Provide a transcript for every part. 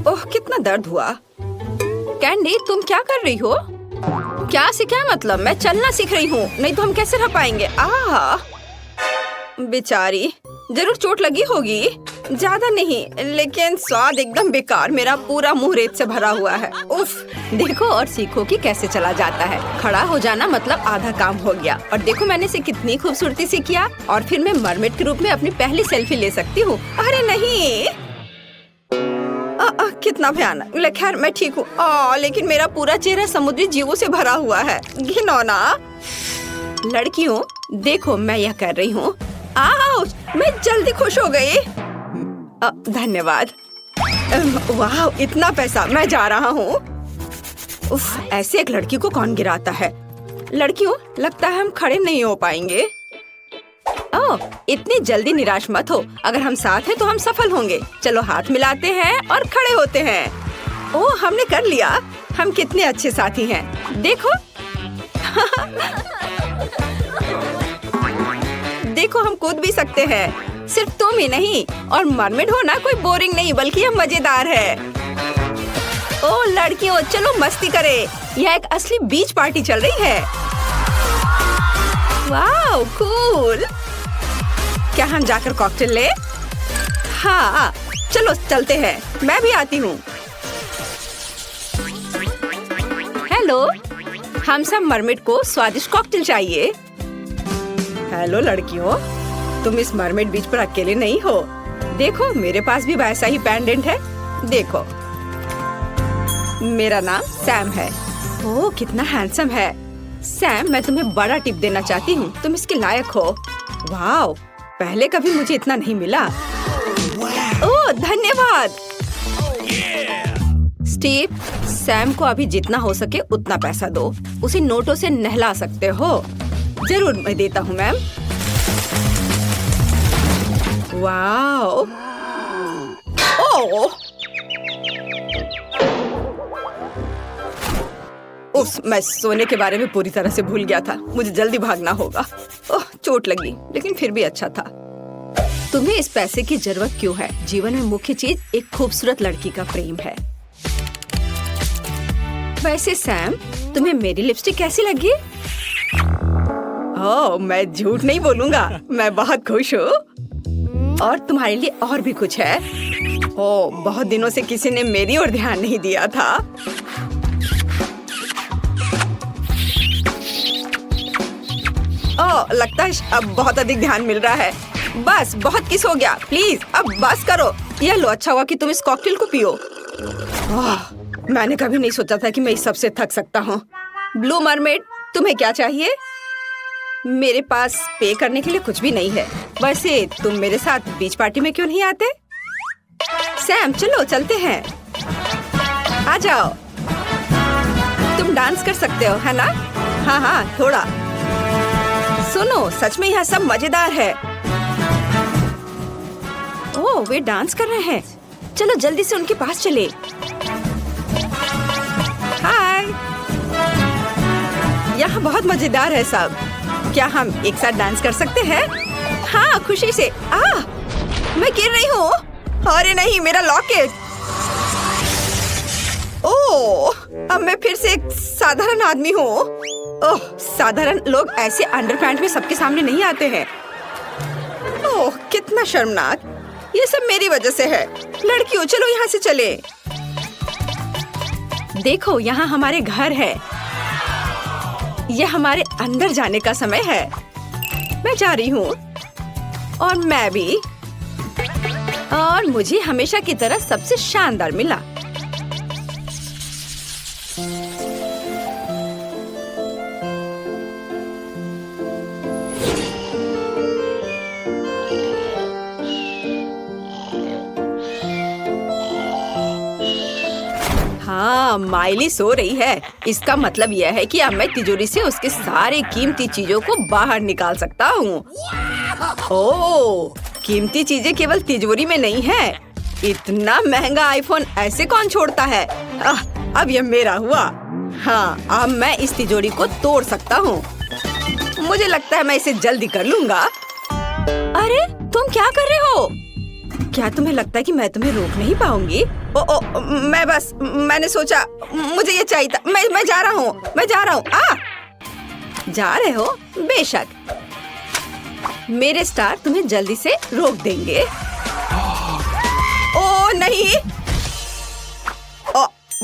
ओह कितना दर्द हुआ। कैंडी तुम क्या कर रही हो? क्या से क्या मतलब? मैं चलना सीख रही हूँ, नहीं तो हम कैसे रह पाएंगे। बेचारी, जरूर चोट लगी होगी। ज्यादा नहीं, लेकिन स्वाद एकदम बेकार। मेरा पूरा मुंह रेत से भरा हुआ है। उफ। देखो और सीखो कि कैसे चला जाता है। खड़ा हो जाना मतलब आधा काम हो गया। और देखो मैंने इसे कितनी खूबसूरती से किया। और फिर मैं मरमेड के रूप में अपनी पहली सेल्फी ले सकती हूँ। अरे नहीं, कितना भयानक। खैर मैं ठीक हूँ। लेकिन मेरा पूरा चेहरा समुद्री जीवों से भरा हुआ है। घिनौना। लड़कियों देखो मैं यह कर रही हूँ। मैं जल्दी खुश हो गई। धन्यवाद। वाह इतना पैसा। मैं जा रहा हूँ। उफ, ऐसे एक लड़की को कौन गिराता है। लड़कियों लगता है हम खड़े नहीं हो पाएंगे। इतनी जल्दी निराश मत हो। अगर हम साथ हैं तो हम सफल होंगे। चलो हाथ मिलाते हैं और खड़े होते हैं। ओह हमने कर लिया। हम कितने अच्छे साथी हैं। देखो देखो हम कूद भी सकते हैं। सिर्फ तुम ही नहीं। और मरमेड होना कोई बोरिंग नहीं बल्कि यह मजेदार है। ओह लड़कियों चलो मस्ती करें। यह एक असली बीच पार्टी चल रही है। वाह कूल। क्या हम जाकर कॉकटेल ले? हाँ चलो चलते हैं। मैं भी आती हूँ। हेलो, हम सब मरमेड को स्वादिष्ट कॉकटेल चाहिए। हेलो लड़कियों, तुम इस मरमेड बीच पर अकेले नहीं हो। देखो मेरे पास भी वैसा ही पेंडेंट है। देखो मेरा नाम सैम है। ओह कितना हैंडसम है। सैम मैं तुम्हें बड़ा टिप देना चाहती हूँ। तुम इसके लायक हो। वाह पहले कभी मुझे इतना नहीं मिला। ओह धन्यवाद। स्टीव, सैम को अभी जितना हो सके उतना पैसा दो। उसे नोटों से नहला सकते हो। जरूर मैं देता हूँ मैम। वाह। ओह उस मैं सोने के बारे में पूरी तरह से भूल गया था। मुझे जल्दी भागना होगा। ओह चोट लगी, लेकिन फिर भी अच्छा था। तुम्हें इस पैसे की जरूरत क्यों है? जीवन में मुख्य चीज एक खूबसूरत लड़की का प्रेम है। वैसे सैम तुम्हें मेरी लिपस्टिक कैसी लगी? ओह मैं झूठ नहीं बोलूंगा, मैं बहुत खुश हूँ। और तुम्हारे लिए और भी कुछ है। ओह बहुत दिनों से किसी ने मेरी ओर ध्यान नहीं दिया था। ओह लगता है अब बहुत अधिक ध्यान मिल रहा है। बस बहुत किस हो गया। प्लीज अब बस करो। यह लो, अच्छा हुआ कि तुम इस कॉकटेल को पियो। मैंने कभी नहीं सोचा था कि मैं इस सबसे थक सकता हूँ। ब्लू मरमेड तुम्हें क्या चाहिए? मेरे पास पे करने के लिए कुछ भी नहीं है। वैसे तुम मेरे साथ बीच पार्टी में क्यों नहीं आते? सैम चलो चलते हैं। आ जाओ। तुम डांस कर सकते हो है ना? हाँ हाँ थोड़ा। सुनो सच में यह सब मजेदार है। ओह वे डांस कर रहे हैं। चलो जल्दी से उनके पास चले। हाय, यहाँ बहुत मजेदार है सब। क्या हम एक साथ डांस कर सकते हैं? हाँ खुशी से। मैं गिर रही हूँ। अरे नहीं मेरा लॉकेट। ओह अब मैं फिर से एक साधारण आदमी हूँ। ओह साधारण लोग ऐसे अंडरपैंट में सबके सामने नहीं आते हैं। ओह कितना शर्मनाक। ये सब मेरी वजह से है। लड़कियों चलो यहाँ से चले। देखो यहाँ हमारे घर है। यह हमारे अंदर जाने का समय है। मैं जा रही हूँ। और मैं भी। और मुझे हमेशा की तरह सबसे शानदार मिला। हाँ माइली सो रही है। इसका मतलब यह है कि अब मैं तिजोरी से उसके सारे कीमती चीजों को बाहर निकाल सकता हूँ। ओह कीमती चीजें केवल तिजोरी में नहीं है। इतना महंगा आईफोन ऐसे कौन छोड़ता है? अब यह मेरा हुआ। हाँ अब मैं इस तिजोरी को तोड़ सकता हूँ। मुझे लगता है मैं इसे जल्दी कर लूंगा। अरे तुम क्या कर रहे हो? क्या तुम्हें लगता है कि मैं तुम्हें रोक नहीं पाऊंगी? मैंने सोचा मुझे ये चाहिए था। मैं जा रहा हूँ। जा रहे हो? बेशक, मेरे स्टार तुम्हें जल्दी से रोक देंगे। ओ नहीं,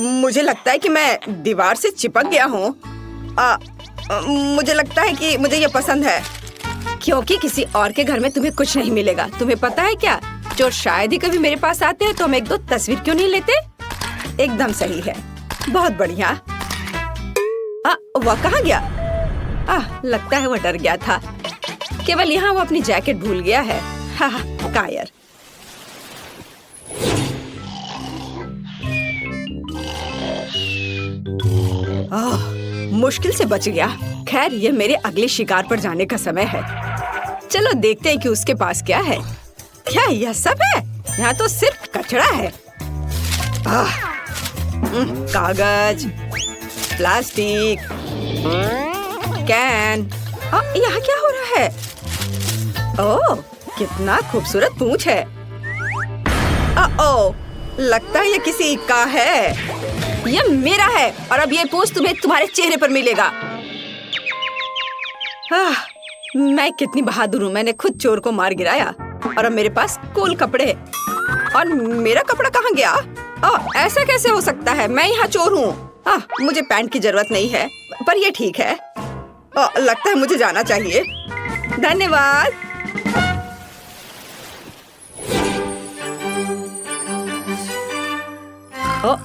मुझे लगता है कि मैं दीवार से चिपक गया हूँ। मुझे लगता है कि मुझे ये पसंद है, क्योंकि किसी और के घर में तुम्हें कुछ नहीं मिलेगा। तुम्हें पता है क्या, चोर शायद ही कभी मेरे पास आते हैं तो हम 1-2 तस्वीर क्यों नहीं लेते? एकदम सही है, बहुत बढ़िया। वह कहाँ गया? लगता है वह डर गया था। केवल यहाँ वो अपनी जैकेट भूल गया है। कायर। मुश्किल से बच गया। खैर, ये मेरे अगले शिकार पर जाने का समय है। चलो देखते हैं कि उसके पास क्या है। क्या यह सब है? यहाँ तो सिर्फ कचरा है। कागज, प्लास्टिक, कैन। यहाँ क्या हो रहा है? ओह, कितना खूबसूरत पूंछ है। लगता है ये किसी का है। यह मेरा है और अब ये पूंछ तुम्हें तुम्हारे चेहरे पर मिलेगा। मैं कितनी बहादुर हूँ। मैंने खुद चोर को मार गिराया और अब मेरे पास कूल कपड़े। और मेरा कपड़ा कहाँ गया? ऐसा कैसे हो सकता है? मैं यहाँ चोर हूँ। मुझे पैंट की जरूरत नहीं है, पर ये ठीक है। लगता है मुझे जाना चाहिए। धन्यवाद।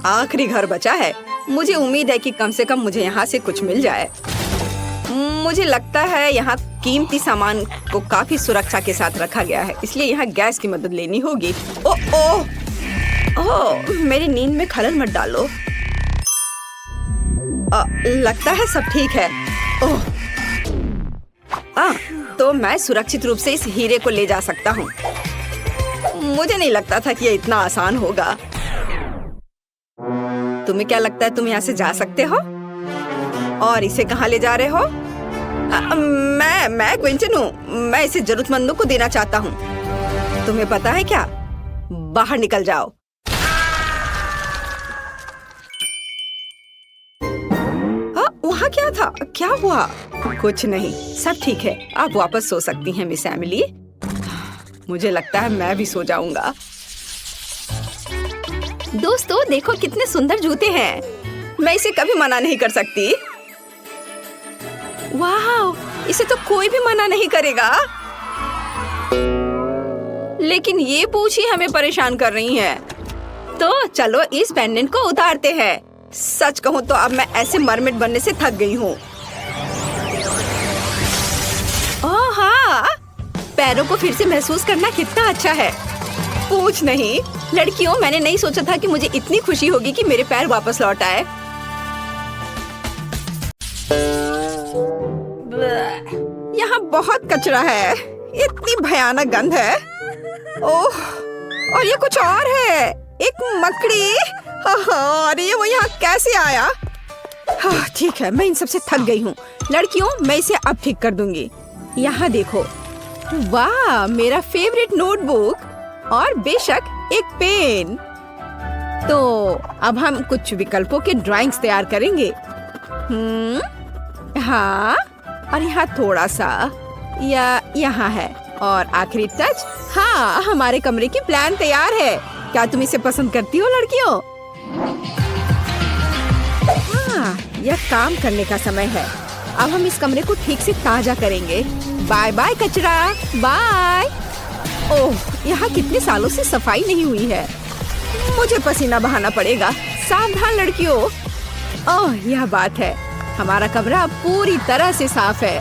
आखिरी घर बचा है। मुझे उम्मीद है कि कम से कम मुझे यहाँ से कुछ मिल जाए। मुझे लगता है यहाँ कीमती सामान को काफी सुरक्षा के साथ रखा गया है, इसलिए यहाँ गैस की मदद लेनी होगी। मेरी नींद में खलल मत डालो। लगता है सब ठीक है। तो मैं सुरक्षित रूप से इस हीरे को ले जा सकता हूँ। मुझे नहीं लगता था कि ये इतना आसान होगा। तुम्हें क्या लगता है तुम यहाँ से जा सकते हो? और इसे कहाँ ले जा रहे हो? मैं क्विंटन हूँ। मैं इसे जरूरतमंदों को देना चाहता हूँ। तुम्हें पता है क्या? बाहर निकल जाओ। वहाँ क्या था? क्या हुआ? कुछ नहीं, सब ठीक है। आप वापस सो सकती हैं मिस एमिली। मुझे लगता है मैं भी सो जाऊंगा। दोस्तों, देखो कितने सुंदर जूते हैं। मैं इसे कभी मना नहीं कर सकती। वाह, इसे तो कोई भी मना नहीं करेगा। लेकिन ये पूंछ ही हमें परेशान कर रही है। तो चलो इस पेंडेंट को उतारते हैं। सच कहूँ तो अब मैं ऐसे मरमिट बनने से थक गई हूँ। ओह हाँ, पैरों को फिर से महसूस करना कितना अच्छा है। पूछ नहीं, लड़कियों, मैंने नहीं सोचा था कि मुझे इतनी खुशी होगी कि मेरे पैर वापस लौट आए। यहाँ बहुत कचरा है। इतनी भयानक गंध है। ओह, और ये कुछ और है, एक मकड़ी। अरे वो यहाँ कैसे आया? ठीक है, मैं इन सबसे थक गई हूँ। लड़कियों, मैं इसे अब ठीक कर दूंगी। यहाँ देखो। वाह, मेरा फेवरेट नोटबुक और बेशक एक पेन। तो अब हम कुछ विकल्पों के ड्राइंग्स तैयार करेंगे। हाँ, और यहाँ थोड़ा सा, या यहाँ है, और आखिरी टच। हाँ, हमारे कमरे की प्लान तैयार है। क्या तुम इसे पसंद करती हो लड़कियों? हाँ, यह काम करने का समय है। अब हम इस कमरे को ठीक से ताजा करेंगे। बाय बाय कचरा, बाय। ओह, यहाँ कितने सालों से सफाई नहीं हुई है। मुझे पसीना बहाना पड़ेगा। सावधान लड़कियों। ओह, यह बात है, हमारा कमरा पूरी तरह से साफ है।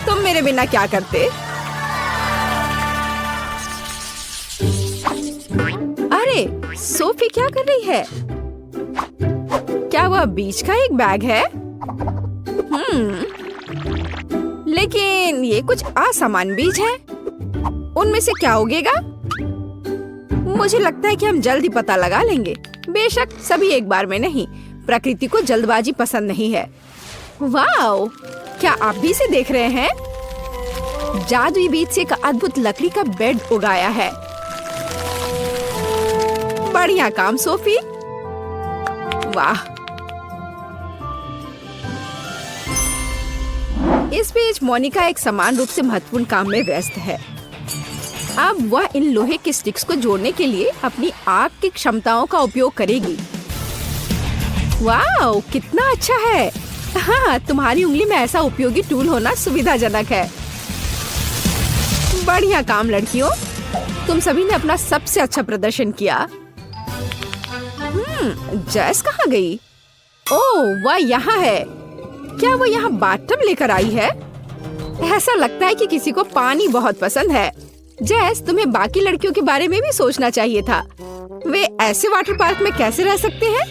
तुम मेरे बिना क्या करते? अरे, सोफी क्या कर रही है? क्या वह बीच का एक बैग है? लेकिन ये कुछ असामान्य बीज है। उनमें से क्या उगेगा? मुझे लगता है कि हम जल्द ही पता लगा लेंगे। बेशक सभी एक बार में नहीं। प्रकृति को जल्दबाजी पसंद नहीं है। वाओ, क्या आप भी इसे देख रहे हैं? जादुई बीज से एक अद्भुत लकड़ी का बेड उगाया है। बढ़िया काम सोफी। वाह। इस बीच मोनिका एक समान रूप से महत्वपूर्ण काम में व्यस्त है। अब वह इन लोहे के स्टिक्स को जोड़ने के लिए अपनी आग की क्षमताओं का उपयोग करेगी। वाह, कितना अच्छा है। हाँ, तुम्हारी उंगली में ऐसा उपयोगी टूल होना सुविधाजनक है। बढ़िया काम लड़कियों, तुम सभी ने अपना सबसे अच्छा प्रदर्शन किया। जैस कहाँ गई? ओह, वह यहाँ है। क्या वो यहाँ बाथटब लेकर आई है? ऐसा लगता है कि किसी को पानी बहुत पसंद है। जैस, तुम्हें बाकी लड़कियों के बारे में भी सोचना चाहिए था। वे ऐसे वाटर पार्क में कैसे रह सकते हैं?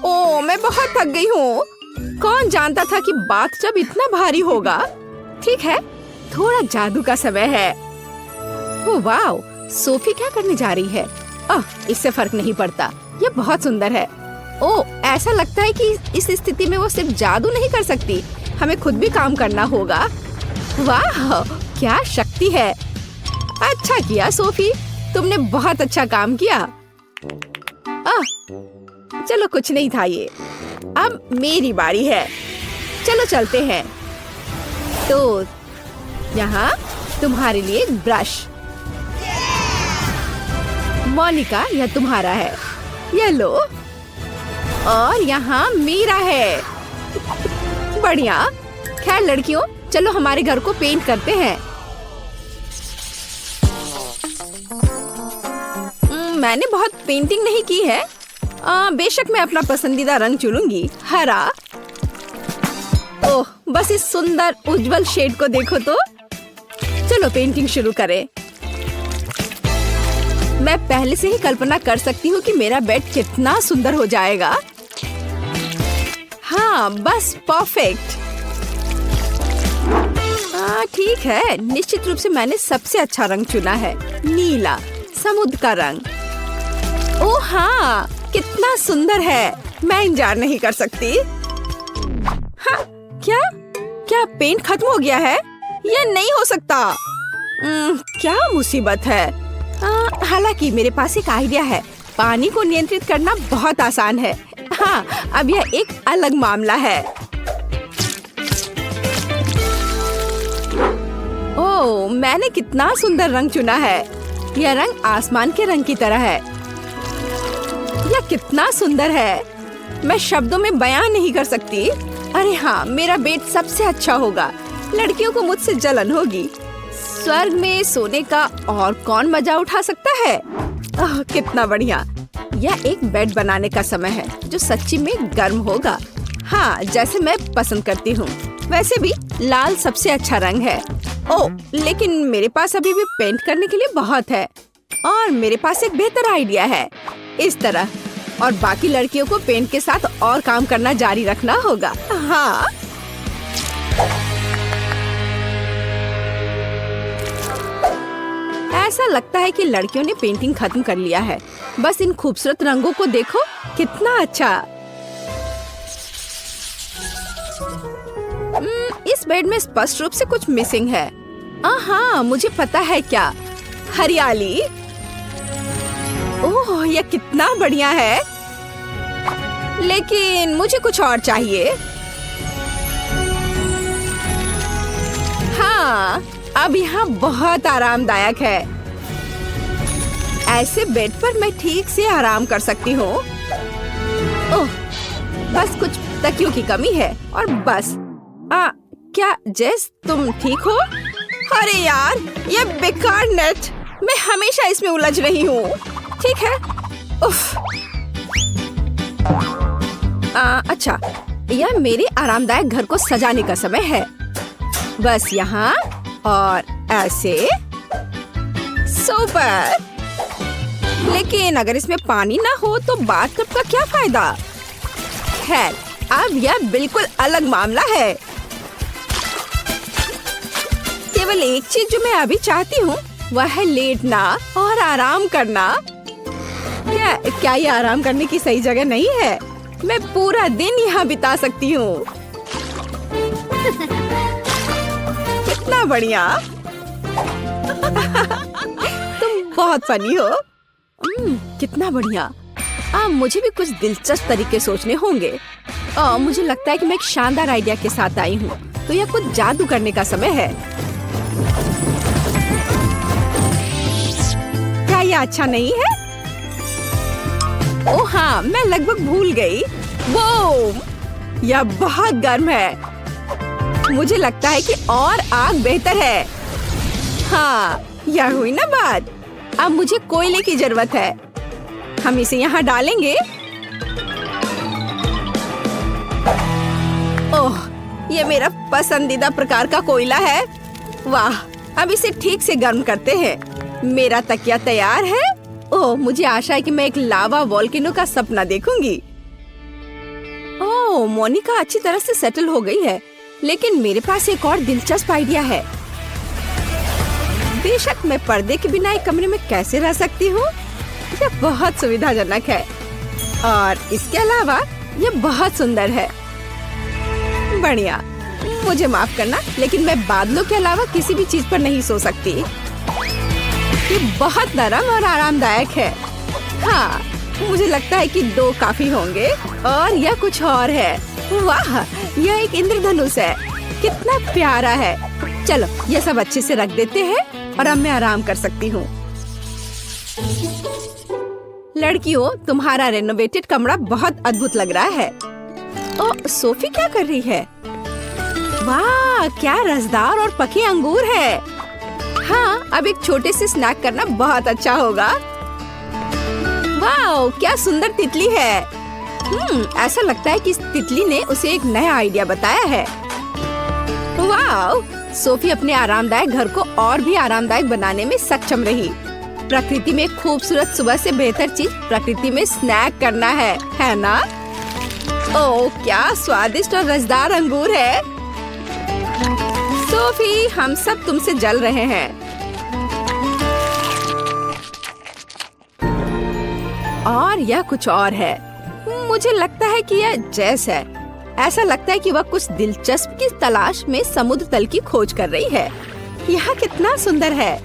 ओह, मैं बहुत थक गई हूँ। कौन जानता था कि बाथटब इतना भारी होगा। ठीक है, थोड़ा जादू का समय है। ओह वाह, सोफी क्या करने जा रही है? इससे फर्क नहीं पड़ता, ये बहुत सुंदर है। ओह, ऐसा लगता है कि इस स्थिति में वो सिर्फ जादू नहीं कर सकती, हमें खुद भी काम करना होगा। वाह, क्या शक्ति है। अच्छा किया सोफी, तुमने बहुत अच्छा काम किया। चलो, कुछ नहीं था ये। अब मेरी बारी है। चलो चलते हैं। तो यहाँ तुम्हारे लिए एक ब्रश। मोनिका, यह तुम्हारा है, ये लो। और यहाँ मेरा है। बढ़िया। खैर लड़कियों, चलो हमारे घर को पेंट करते हैं। मैंने बहुत पेंटिंग नहीं की है। बेशक मैं अपना पसंदीदा रंग चुनूंगी, हरा। ओह, बस इस सुंदर उज्जवल शेड को देखो तो। चलो पेंटिंग शुरू करें। मैं पहले से ही कल्पना कर सकती हूँ कि मेरा बेड कितना सुंदर हो जाएगा। हाँ, बस परफेक्ट। ठीक है, निश्चित रूप से मैंने सबसे अच्छा रंग चुना है, नीला, समुद्र का रंग। ओह हाँ, कितना सुंदर है। मैं इंतजार नहीं कर सकती। हाँ, क्या पेंट खत्म हो गया है? यह नहीं हो सकता। क्या मुसीबत है। हालांकि मेरे पास एक आइडिया है। पानी को नियंत्रित करना बहुत आसान है। हाँ, अब यह एक अलग मामला है। ओह, मैंने कितना सुंदर रंग चुना है। यह रंग आसमान के रंग की तरह है। यह कितना सुंदर है, मैं शब्दों में बयान नहीं कर सकती। अरे हाँ, मेरा बेड सबसे अच्छा होगा। लड़कियों को मुझसे जलन होगी। स्वर्ग में सोने का और कौन मजा उठा सकता है? कितना बढ़िया। यह एक बेड बनाने का समय है जो सच्ची में गर्म होगा। हाँ, जैसे मैं पसंद करती हूँ। वैसे भी लाल सबसे अच्छा रंग है। ओह, लेकिन मेरे पास अभी भी पेंट करने के लिए बहुत है। और मेरे पास एक बेहतर आइडिया है। इस तरह। और बाकी लड़कियों को पेंट के साथ और काम करना जारी रखना होगा। हाँ, ऐसा लगता है कि लड़कियों ने पेंटिंग खत्म कर लिया है। बस इन खूबसूरत रंगों को देखो, कितना अच्छा। इस बेड में स्पष्ट रूप से कुछ मिसिंग है। हाँ, मुझे पता है क्या। हरियाली। ओह, यह कितना बढ़िया है। लेकिन मुझे कुछ और चाहिए। हाँ, अब यहाँ बहुत आरामदायक है। ऐसे बेड पर मैं ठीक से आराम कर सकती हूँ। ओह, बस कुछ तकियों की कमी है और बस। क्या जेस, तुम ठीक हो? अरे यार, ये बेकार नेट, मैं हमेशा इसमें उलझ रही हूँ। ठीक है। उफ। अच्छा, यह मेरे आरामदायक घर को सजाने का समय है। बस यहाँ और ऐसे। सुपर। लेकिन अगर इसमें पानी ना हो तो बाथटब का क्या फायदा? खैर, अब यह बिल्कुल अलग मामला है। केवल एक चीज जो मैं अभी चाहती हूँ वह है लेटना और आराम करना। क्या ये आराम करने की सही जगह नहीं है? मैं पूरा दिन यहाँ बिता सकती हूँ। कितना बढ़िया। तुम बहुत फनी हो। कितना बढ़िया। मुझे भी कुछ दिलचस्प तरीके सोचने होंगे। मुझे लगता है कि मैं एक शानदार आइडिया के साथ आई हूँ, तो यह कुछ जादू करने का समय है। क्या यह अच्छा नहीं है? ओह हाँ, मैं लगभग भूल गई। बूम! यह बहुत गर्म है। मुझे लगता है कि और आग बेहतर है। हाँ, यह हुई ना बात। अब मुझे कोयले की जरूरत है। हम इसे यहाँ डालेंगे। ओह, ये मेरा पसंदीदा प्रकार का कोयला है। वाह, अब इसे ठीक से गर्म करते हैं। मेरा तकिया तैयार है। ओह, मुझे आशा है कि मैं एक लावा वोल्केनो का सपना देखूंगी। ओह, मोनिका अच्छी तरह से सेटल हो गई है, लेकिन मेरे पास एक और दिलचस्प आइडिया है। बेशक मैं पर्दे के बिना एक कमरे में कैसे रह सकती हूँ? यह बहुत सुविधाजनक है और इसके अलावा यह बहुत सुंदर है। बढ़िया, मुझे माफ करना, लेकिन मैं बादलों के अलावा किसी भी चीज पर नहीं सो सकती। ये बहुत नरम और आरामदायक है। हाँ, मुझे लगता है कि 2 काफी होंगे। और यह कुछ और है। वाह, यह एक इंद्रधनुष है। कितना प्यारा है। चलो, यह सब अच्छे से रख देते हैं और अब मैं आराम कर सकती हूँ। लड़कियों, तुम्हारा रेनोवेटेड कमरा बहुत अद्भुत लग रहा है। ओह, सोफी क्या कर रही है? वाह, क्या रसदार और पके अंगूर है। हाँ, अब एक छोटे से स्नैक करना बहुत अच्छा होगा। वाह, क्या सुंदर तितली है। ऐसा लगता है कि इस तितली ने उसे एक नया आइडिया बताया है। वाह, सोफी अपने आरामदायक घर को और भी आरामदायक बनाने में सक्षम रही। प्रकृति में खूबसूरत सुबह से बेहतर चीज प्रकृति में स्नैक करना है ना? ओह, क्या स्वादिष्ट और रसदार अंगूर है। सोफी, हम सब तुमसे जल रहे हैं। और यह कुछ और है। मुझे लगता है कि यह जेस है। ऐसा लगता है कि वह कुछ दिलचस्प की तलाश में समुद्र तल की खोज कर रही है। यह कितना सुंदर है।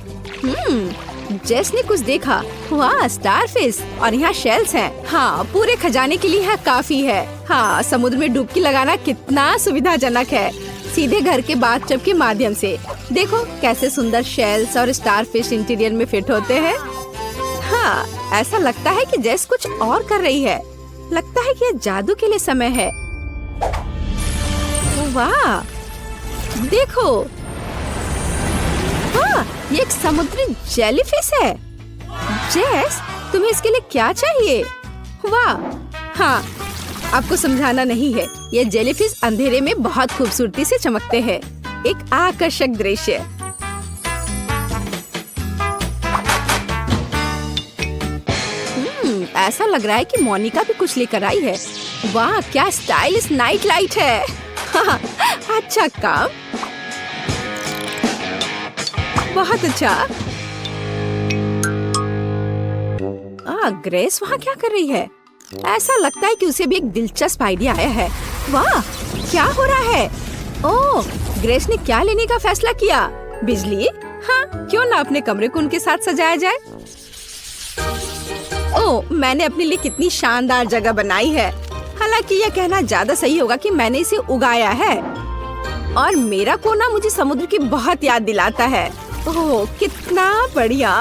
जेस ने कुछ देखा। वाह, स्टारफिश, और यहाँ शेल्स हैं। हाँ, पूरे खजाने के लिए यह काफी है। हाँ, समुद्र में डुबकी लगाना कितना सुविधाजनक है, सीधे घर के बाथटब के माध्यम से। देखो कैसे सुंदर शेल्स और स्टारफिश इंटीरियर में फिट होते हैं। हाँ, ऐसा लगता है कि जेस कुछ और कर रही है। लगता है कि यह जादू के लिए समय है। वाह, देखो, हाँ, ये एक समुद्री जेलीफिश है। जेस, तुम्हें इसके लिए क्या चाहिए? वाह, हाँ, आपको समझाना नहीं है। ये जेलीफिश अंधेरे में बहुत खूबसूरती से चमकते हैं। एक आकर्षक दृश्य। ऐसा लग रहा है कि मोनिका भी कुछ लेकर आई है। वाह, क्या स्टाइलिश नाइट लाइट है। हाँ, अच्छा काम, बहुत अच्छा। ग्रेस वहाँ क्या कर रही है? ऐसा लगता है कि उसे भी एक दिलचस्प आइडिया आया है। वाह, क्या हो रहा है? ओह, ग्रेस ने क्या लेने का फैसला किया? बिजली? हाँ, क्यों ना अपने कमरे को उनके साथ सजाया जाए। ओह, मैंने अपने लिए कितनी शानदार जगह बनाई है। हालांकि यह कहना ज्यादा सही होगा कि मैंने इसे उगाया है। और मेरा कोना मुझे समुद्र की बहुत याद दिलाता है। ओह, कितना बढ़िया।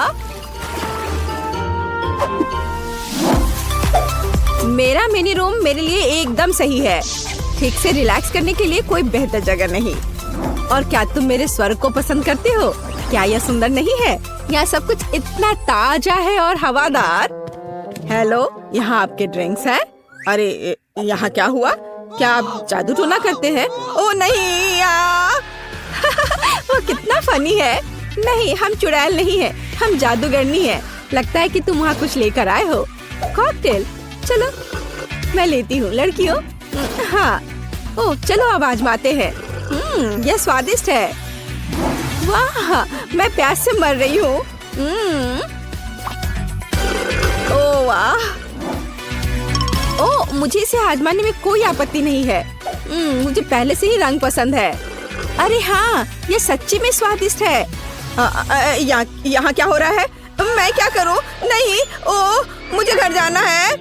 मेरा मिनी रूम मेरे लिए एकदम सही है। ठीक से रिलैक्स करने के लिए कोई बेहतर जगह नहीं। और क्या तुम मेरे स्वर को पसंद करते हो? क्या यह सुंदर नहीं है? यहाँ सब कुछ इतना ताजा है और हवादार। हेलो, यहाँ आपके ड्रिंक्स हैं। अरे, यहाँ क्या हुआ? क्या आप जादू टोना करते हैं? ओ नहीं, वो कितना फनी है। नहीं, हम चुड़ैल नहीं है, हम जादूगरनी है। लगता है कि तुम वहाँ कुछ लेकर आए हो। कॉकटेल? चलो, मैं लेती हूँ लड़कियों। हाँ, ओह, चलो अब आजमाते हैं। यह स्वादिष्ट है। वाह, मैं प्यास से मर रही हूँ। ओह वाह, ओह, मुझे इसे आजमाने में कोई आपत्ति नहीं है। मुझे पहले से ही रंग पसंद है। अरे हाँ, ये सच्ची में स्वादिष्ट है। यहाँ क्या हो रहा है? मैं क्या करूँ? नहीं, ओह, मुझे घर जाना है।